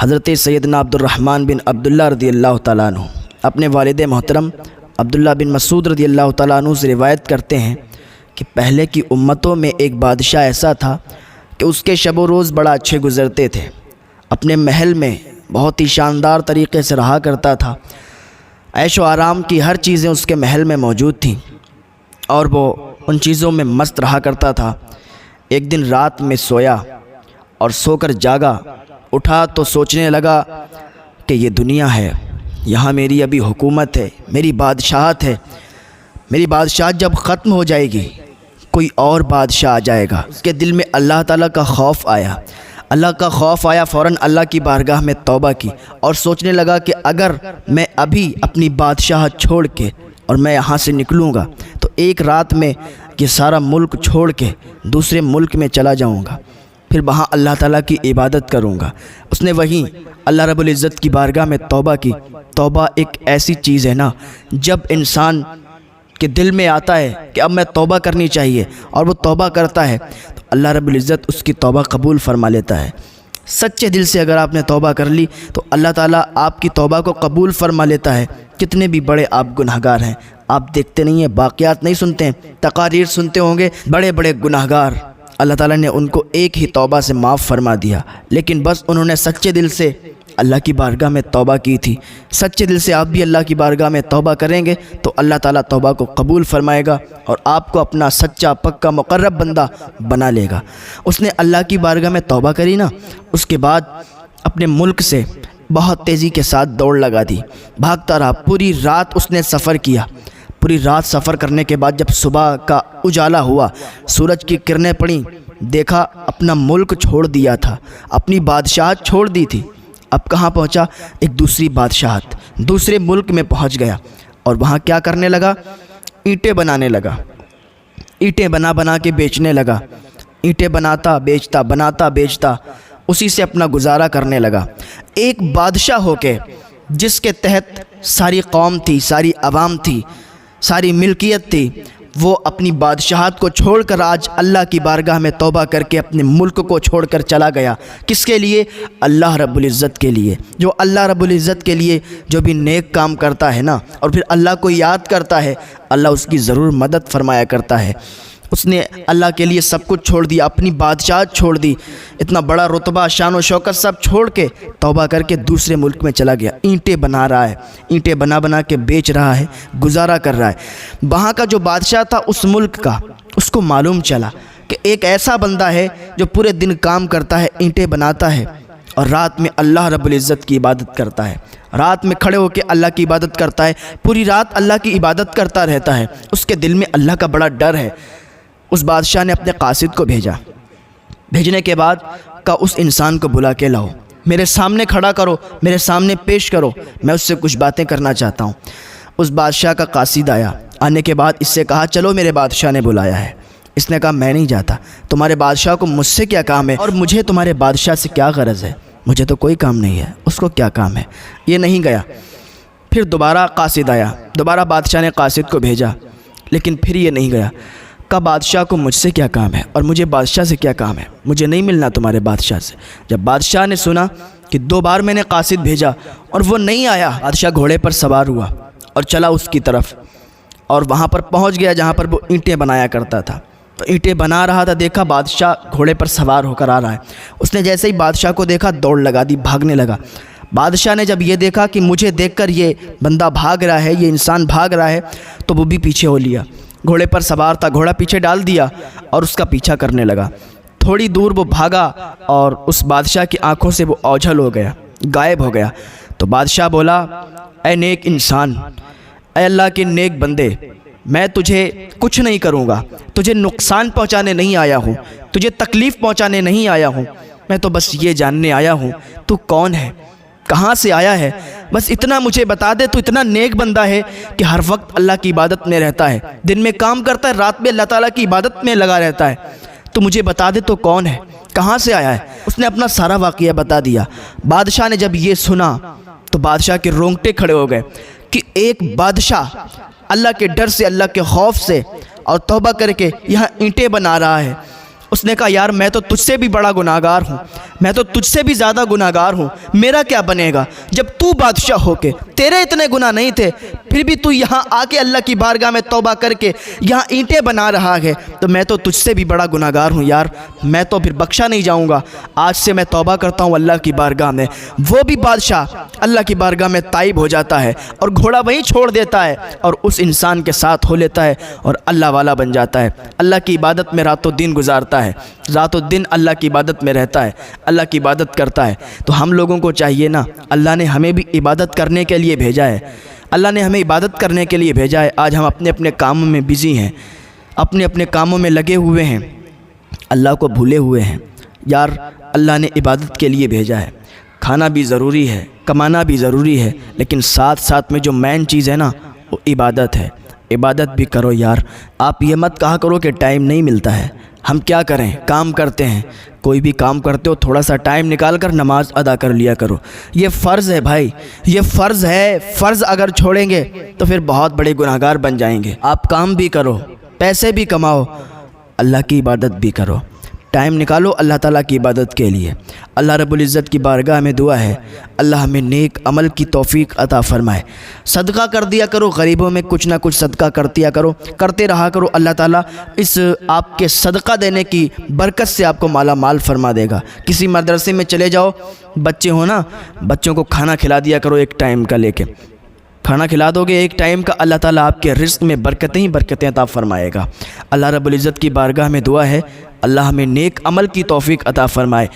حضرت سیدنا عبد الرحمن بن عبداللہ رضی اللہ تعالیٰ عنہ اپنے والد محترم عبداللہ بن مسعود رضی اللہ تعالیٰ عنہ سے روایت کرتے ہیں کہ پہلے کی امتوں میں ایک بادشاہ ایسا تھا کہ اس کے شب و روز بڑا اچھے گزرتے تھے، اپنے محل میں بہت ہی شاندار طریقے سے رہا کرتا تھا، عیش و آرام کی ہر چیزیں اس کے محل میں موجود تھیں اور وہ ان چیزوں میں مست رہا کرتا تھا۔ ایک دن رات میں سویا اور سو کر جاگا، اٹھا تو سوچنے لگا کہ یہ دنیا ہے، یہاں میری ابھی حکومت ہے، میری بادشاہت ہے، میری بادشاہت جب ختم ہو جائے گی کوئی اور بادشاہ آ جائے گا۔ اس کے دل میں اللہ تعالیٰ کا خوف آیا، فوراً اللہ کی بارگاہ میں توبہ کی اور سوچنے لگا کہ اگر میں ابھی اپنی بادشاہت چھوڑ کے اور میں یہاں سے نکلوں گا تو ایک رات میں یہ سارا ملک چھوڑ کے دوسرے ملک میں چلا جاؤں گا، پھر وہاں اللہ تعالیٰ کی عبادت کروں گا۔ اس نے وہیں اللہ رب العزت کی بارگاہ میں توبہ کی۔ توبہ ایک ایسی چیز ہے نا، جب انسان کے دل میں آتا ہے کہ اب میں توبہ کرنی چاہیے اور وہ توبہ کرتا ہے تو اللہ رب العزت اس کی توبہ قبول فرما لیتا ہے۔ سچے دل سے اگر آپ نے توبہ کر لی تو اللہ تعالیٰ آپ کی توبہ کو قبول فرما لیتا ہے۔ کتنے بھی بڑے آپ گناہگار ہیں، آپ دیکھتے نہیں ہیں، واقعات نہیں سنتے ہیں، تقاریر سنتے ہوں گے، بڑے بڑے گناہگار اللہ تعالیٰ نے ان کو ایک ہی توبہ سے معاف فرما دیا، لیکن بس انہوں نے سچے دل سے اللہ کی بارگاہ میں توبہ کی تھی۔ سچے دل سے آپ بھی اللہ کی بارگاہ میں توبہ کریں گے تو اللہ تعالیٰ توبہ کو قبول فرمائے گا اور آپ کو اپنا سچا پکا مقرب بندہ بنا لے گا۔ اس نے اللہ کی بارگاہ میں توبہ کری نا، اس کے بعد اپنے ملک سے بہت تیزی کے ساتھ دوڑ لگا دی، بھاگتا رہا، پوری رات اس نے سفر کیا۔ پوری رات سفر کرنے کے بعد جب صبح کا اجالا ہوا، سورج کی کرنیں پڑیں، دیکھا اپنا ملک چھوڑ دیا تھا، اپنی بادشاہت چھوڑ دی تھی۔ اب کہاں پہنچا؟ ایک دوسری بادشاہت، دوسرے ملک میں پہنچ گیا اور وہاں کیا کرنے لگا؟ اینٹیں بنانے لگا، اینٹیں بنا کے بیچنے لگا، اینٹیں بناتا بیچتا اسی سے اپنا گزارا کرنے لگا۔ ایک بادشاہ ہو کے جس کے تحت ساری قوم تھی، ساری عوام تھی، ساری ملکیت تھی، وہ اپنی بادشاہت کو چھوڑ کر آج اللہ کی بارگاہ میں توبہ کر کے اپنے ملک کو چھوڑ کر چلا گیا۔ کس کے لیے؟ اللہ رب العزت کے لیے۔ جو اللہ رب العزت کے لیے جو بھی نیک کام کرتا ہے نا اور پھر اللہ کو یاد کرتا ہے، اللہ اس کی ضرور مدد فرمایا کرتا ہے۔ اس نے اللہ کے لیے سب کچھ چھوڑ دیا، اپنی بادشاہت چھوڑ دی، اتنا بڑا رتبہ، شان و شوکت سب چھوڑ کے توبہ کر کے دوسرے ملک میں چلا گیا۔ اینٹیں بنا رہا ہے، اینٹیں بنا کے بیچ رہا ہے، گزارا کر رہا ہے۔ وہاں کا جو بادشاہ تھا اس ملک کا، اس کو معلوم چلا کہ ایک ایسا بندہ ہے جو پورے دن کام کرتا ہے، اینٹیں بناتا ہے اور رات میں اللہ رب العزت کی عبادت کرتا ہے، رات میں کھڑے ہو کے اللہ کی عبادت کرتا ہے، پوری رات اللہ کی عبادت کرتا رہتا ہے۔ اس کے دل میں اللہ کا بڑا ڈر ہے۔ اس بادشاہ نے اپنے قاصد کو بھیجا، بھیجنے کے بعد کہا اس انسان کو بلا کے لاؤ، میرے سامنے کھڑا کرو، میرے سامنے پیش کرو، میں اس سے کچھ باتیں کرنا چاہتا ہوں۔ اس بادشاہ کا قاصد آیا، آنے کے بعد اس سے کہا چلو میرے بادشاہ نے بلایا ہے۔ اس نے کہا میں نہیں جاتا، تمہارے بادشاہ کو مجھ سے کیا کام ہے اور مجھے تمہارے بادشاہ سے کیا غرض ہے، مجھے تو کوئی کام نہیں ہے، اس کو کیا کام ہے۔ یہ نہیں گیا۔ پھر دوبارہ قاصد آیا، دوبارہ بادشاہ نے قاصد کو بھیجا، لیکن پھر یہ نہیں گیا۔ کہا بادشاہ کو مجھ سے کیا کام ہے اور مجھے بادشاہ سے کیا کام ہے، مجھے نہیں ملنا تمہارے بادشاہ سے۔ جب بادشاہ نے سنا کہ 2 بار میں نے قاصد بھیجا اور وہ نہیں آیا، بادشاہ گھوڑے پر سوار ہوا اور چلا اس کی طرف اور وہاں پر پہنچ گیا جہاں پر وہ اینٹیں بنایا کرتا تھا۔ تو اینٹیں بنا رہا تھا، دیکھا بادشاہ گھوڑے پر سوار ہو کر آ رہا ہے۔ اس نے جیسے ہی بادشاہ کو دیکھا دوڑ لگا دی، بھاگنے لگا۔ بادشاہ نے جب یہ دیکھا کہ مجھے دیکھ کر یہ بندہ بھاگ رہا ہے، یہ انسان بھاگ رہا ہے، تو وہ بھی پیچھے ہو لیا۔ گھوڑے پر سوار تھا، گھوڑا پیچھے ڈال دیا اور اس کا پیچھا کرنے لگا۔ تھوڑی دور وہ بھاگا اور اس بادشاہ کی آنکھوں سے وہ اوجھل ہو گیا، غائب ہو گیا۔ تو بادشاہ بولا اے نیک انسان، اے اللہ کے نیک بندے، میں تجھے کچھ نہیں کروں گا، تجھے نقصان پہنچانے نہیں آیا ہوں، تجھے تکلیف پہنچانے نہیں آیا ہوں، میں تو بس یہ جاننے آیا ہوں تو کون ہے، کہاں سے آیا ہے، بس اتنا مجھے بتا دے۔ تو اتنا نیک بندہ ہے کہ ہر وقت اللہ کی عبادت میں رہتا ہے، دن میں کام کرتا ہے، رات میں اللہ تعالیٰ کی عبادت میں لگا رہتا ہے، تو مجھے بتا دے تو کون ہے، کہاں سے آیا ہے۔ اس نے اپنا سارا واقعہ بتا دیا۔ بادشاہ نے جب یہ سنا تو بادشاہ کے رونگٹے کھڑے ہو گئے کہ ایک بادشاہ اللہ کے ڈر سے، اللہ کے خوف سے اور توبہ کر کے یہاں اینٹیں بنا رہا ہے اس نے کہا یار میں تو تجھ سے بھی بڑا گناہگار ہوں، میں تو تجھ سے بھی زیادہ گناہگار ہوں، میرا کیا بنے گا؟ جب تو بادشاہ ہو کے تیرے اتنے گناہ نہیں تھے، پھر بھی تو یہاں آ کے اللہ کی بارگاہ میں توبہ کر کے یہاں اینٹیں بنا رہا ہے، تو میں تو تجھ سے بھی بڑا گناہگار ہوں یار، میں تو پھر بخشا نہیں جاؤں گا، آج سے میں توبہ کرتا ہوں اللہ کی بارگاہ میں۔ وہ بھی بادشاہ اللہ کی بارگاہ میں تائب ہو جاتا ہے اور گھوڑا وہیں چھوڑ دیتا ہے اور اس انسان کے ساتھ ہو لیتا ہے اور اللہ والا بن جاتا ہے، اللہ کی عبادت میں رات و دن گزارتا ہے، رات و دن اللہ کی عبادت میں رہتا ہے، اللہ کی عبادت کرتا ہے۔ تو ہم لوگوں کو چاہیے نا، اللہ نے ہمیں بھی عبادت کرنے کے لیے بھیجا ہے، اللہ نے ہمیں عبادت کرنے کے لیے بھیجا ہے۔ آج ہم اپنے اپنے کاموں میں بزی ہیں، اپنے اپنے کاموں میں لگے ہوئے ہیں، اللہ کو بھولے ہوئے ہیں۔ یار اللہ نے عبادت کے لیے بھیجا ہے، کھانا بھی ضروری ہے، کمانا بھی ضروری ہے، لیکن ساتھ ساتھ میں جو مین چیز ہے نا وہ عبادت ہے۔ عبادت بھی کرو یار، آپ یہ مت کہا کرو کہ ٹائم نہیں ملتا ہے۔ ہم کیا کریں، کام کرتے ہیں، کوئی بھی کام کرتے ہو تھوڑا سا ٹائم نکال کر نماز ادا کر لیا کرو، یہ فرض ہے بھائی، یہ فرض ہے۔ فرض اگر چھوڑیں گے تو پھر بہت بڑے گناہگار بن جائیں گے۔ آپ کام بھی کرو، پیسے بھی کماؤ، اللہ کی عبادت بھی کرو، ٹائم نکالو اللہ تعالیٰ کی عبادت کے لیے۔ اللہ رب العزت کی بارگاہ میں دعا ہے اللہ ہمیں نیک عمل کی توفیق عطا فرمائے۔ صدقہ کر دیا کرو، غریبوں میں کچھ نہ کچھ صدقہ کرتے رہا کرو، اللہ تعالیٰ اس آپ کے صدقہ دینے کی برکت سے آپ کو مالا مال فرما دے گا۔ کسی مدرسے میں چلے جاؤ، بچے ہو نا، بچوں کو کھانا کھلا دیا کرو، ایک ٹائم کا لے کے کھانا کھلا دو گے ایک ٹائم کا، اللہ تعالیٰ آپ کے رزق میں برکتیں ہی برکتیں عطا فرمائے گا۔ اللہ رب العزت کی بارگاہ میں دعا ہے اللہ ہمیں نیک عمل کی توفیق عطا فرمائے۔